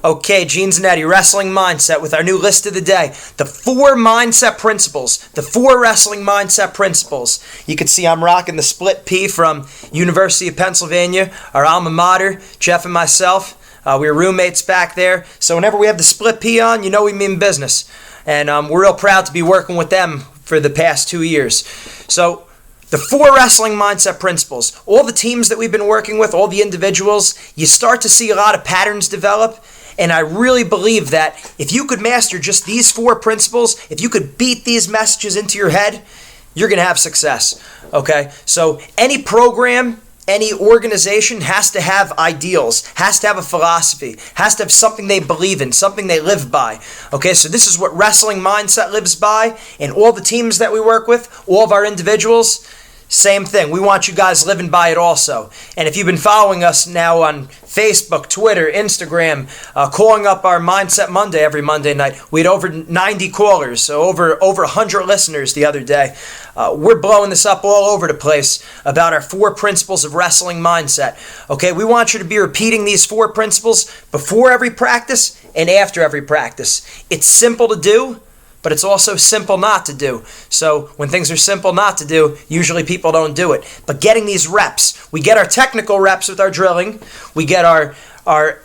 Okay, Gene Zanetti, Wrestling Mindset with our new list of the day. The 4 mindset principles. The 4 wrestling mindset principles. You can see I'm rocking the split P from University of Pennsylvania, our alma mater, Jeff and myself. We were roommates back there. So whenever we have the split P on, you know we mean business. And we're real proud to be working with them for the past 2 years. So the 4 wrestling mindset principles. All the teams that we've been working with, all the individuals, you start to see a lot of patterns develop. And I really believe that if you could master just these 4 principles, if you could beat these messages into your head, you're going to have success. Okay? So any program, any organization has to have ideals, has to have a philosophy, has to have something they believe in, something they live by. Okay? So this is what Wrestling Mindset lives by, and all the teams that we work with, all of our individuals, same thing. We want you guys living by it also. And if you've been following us now on Facebook, Twitter, Instagram, calling up our Mindset Monday every Monday night, we had over 90 callers, so over 100 listeners the other day. We're blowing this up all over the place about our 4 principles of wrestling mindset. Okay, we want you to be repeating these 4 principles before every practice and after every practice. It's simple to do, but it's also simple not to do. So when things are simple not to do, usually people don't do it. But getting these reps, we get our technical reps with our drilling, we get our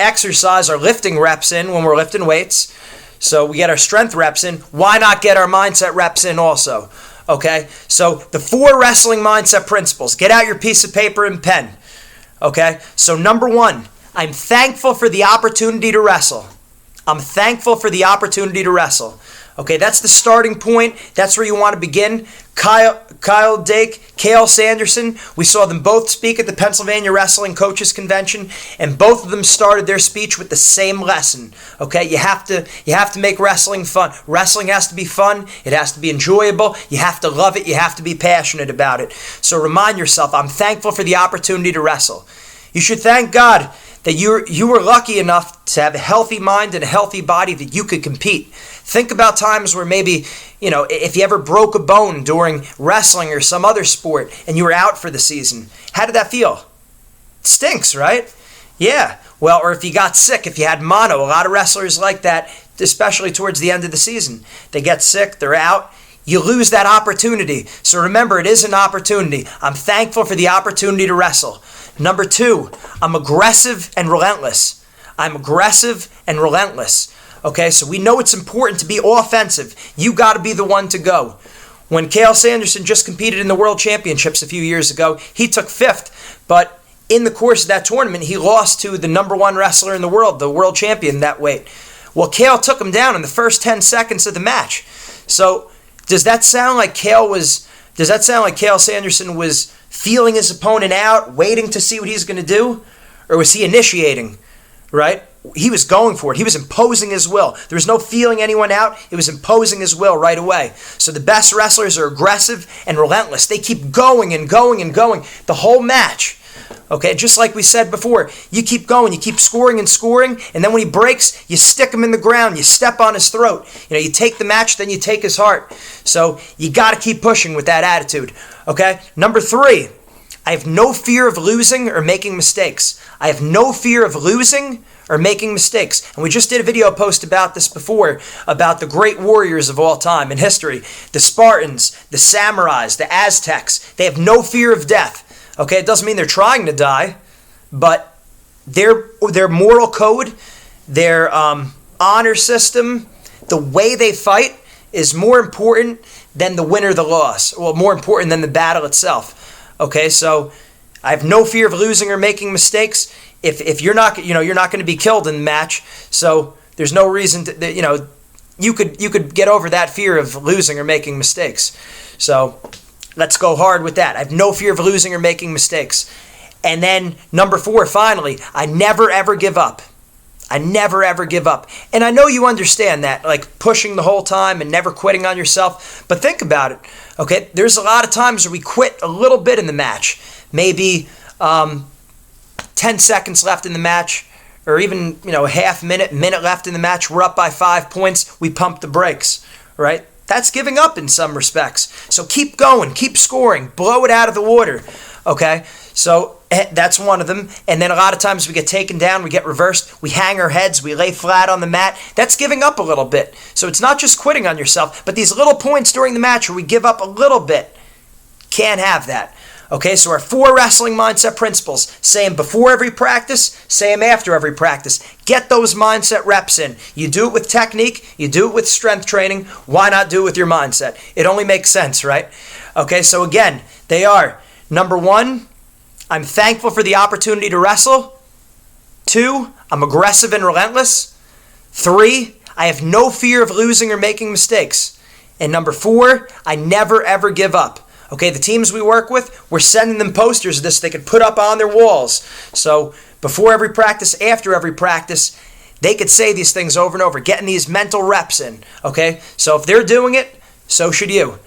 exercise, our lifting reps in when we're lifting weights, so we get our strength reps in. Why not get our mindset reps in also? Okay, so the 4 wrestling mindset principles. Get out your piece of paper and pen. Okay, so number 1, I'm thankful for the opportunity to wrestle. I'm thankful for the opportunity to wrestle. Okay, that's the starting point. That's where you want to begin. Kyle Dake, Cale Sanderson, we saw them both speak at the Pennsylvania Wrestling Coaches Convention, and both of them started their speech with the same lesson. Okay, you have to make wrestling fun. Wrestling has to be fun. It has to be enjoyable. You have to love it. You have to be passionate about it. So remind yourself, I'm thankful for the opportunity to wrestle. You should thank God that you were lucky enough to have a healthy mind and a healthy body that you could compete. Think about times where maybe, if you ever broke a bone during wrestling or some other sport and you were out for the season. How did that feel? It stinks, right? Yeah. Well, or if you got sick, if you had mono, a lot of wrestlers like that, especially towards the end of the season. They get sick, they're out. You lose that opportunity. So remember, it is an opportunity. I'm thankful for the opportunity to wrestle. Number 2, I'm aggressive and relentless. I'm aggressive and relentless. Okay, so we know it's important to be offensive. You got to be the one to go. When Cale Sanderson just competed in the World Championships a few years ago, he took 5th, but in the course of that tournament, he lost to the number 1 wrestler in the world, the world champion that weight. Well, Cale took him down in the first 10 seconds of the match. So does that sound like Cale Sanderson was feeling his opponent out, waiting to see what he's going to do? Or was he initiating, right? He was going for it. He was imposing his will. There was no feeling anyone out. It was imposing his will right away. So the best wrestlers are aggressive and relentless. They keep going and going and going the whole match. Okay, just like we said before, you keep going, you keep scoring and scoring, and then when he breaks, you stick him in the ground, you step on his throat. You take the match, then you take his heart. So you got to keep pushing with that attitude. Okay, number 3, I have no fear of losing or making mistakes. I have no fear of losing or making mistakes. And we just did a video post about this before, about the great warriors of all time in history. The Spartans, the Samurais, the Aztecs. They have no fear of death. Okay, it doesn't mean they're trying to die, but their moral code, their honor system, the way they fight is more important than the win or the loss. Well, more important than the battle itself. Okay, so I have no fear of losing or making mistakes. If you're not going to be killed in the match, so there's no reason to, you could get over that fear of losing or making mistakes. So let's go hard with that. I have no fear of losing or making mistakes. And then number 4, finally, I never ever give up. I never ever give up. And I know you understand that, like pushing the whole time and never quitting on yourself. But think about it. Okay, there's a lot of times where we quit a little bit in the match. Maybe 10 seconds left in the match, or even a half minute left in the match. We're up by 5 points. We pump the brakes, right? That's giving up in some respects. So keep going, keep scoring, blow it out of the water, okay? So That's one of them. And then a lot of times we get taken down, we get reversed, we hang our heads, we lay flat on the mat. That's giving up a little bit. So it's not just quitting on yourself, but these little points during the match where we give up a little bit. Can't have that. Okay, so our 4 wrestling mindset principles. Say them before every practice, say them after every practice. Get those mindset reps in. You do it with technique, you do it with strength training. Why not do it with your mindset? It only makes sense, right? Okay, so again, they are, number 1, I'm thankful for the opportunity to wrestle. 2, I'm aggressive and relentless. 3, I have no fear of losing or making mistakes. And number 4, I never ever give up. Okay, the teams we work with, we're sending them posters of this they could put up on their walls. So before every practice, after every practice, they could say these things over and over, getting these mental reps in. Okay, so if they're doing it, so should you.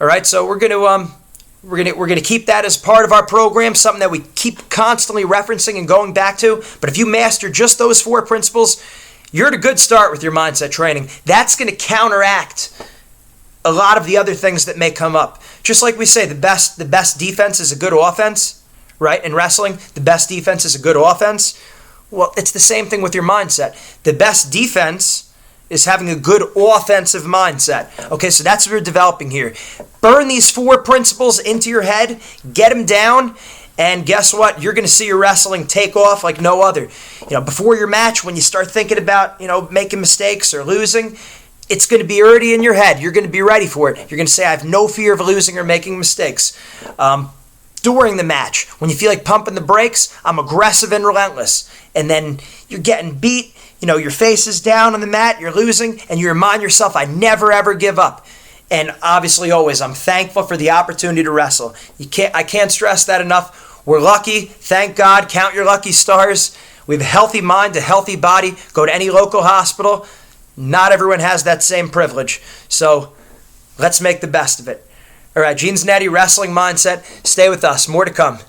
All right, so we're gonna keep that as part of our program, something that we keep constantly referencing and going back to. But if you master just those 4 principles, you're at a good start with your mindset training. That's going to counteract a lot of the other things that may come up. Just like we say, the best defense is a good offense, right? In wrestling, the best defense is a good offense. Well, it's the same thing with your mindset. The best defense is having a good offensive mindset. Okay, so that's what we're developing here. Burn these 4 principles into your head, get them down, and guess what? You're going to see your wrestling take off like no other. Before your match, when you start thinking about, making mistakes or losing, it's going to be already in your head. You're going to be ready for it. You're going to say, I have no fear of losing or making mistakes. During the match, when you feel like pumping the brakes, I'm aggressive and relentless. And then you're getting beat, your face is down on the mat, you're losing, and you remind yourself, I never ever give up. And obviously always, I'm thankful for the opportunity to wrestle. I can't stress that enough. We're lucky, thank God, count your lucky stars. We have a healthy mind, a healthy body. Go to any local hospital. Not everyone has that same privilege. So let's make the best of it. All right, Gene's Natty Wrestling Mindset. Stay with us. More to come.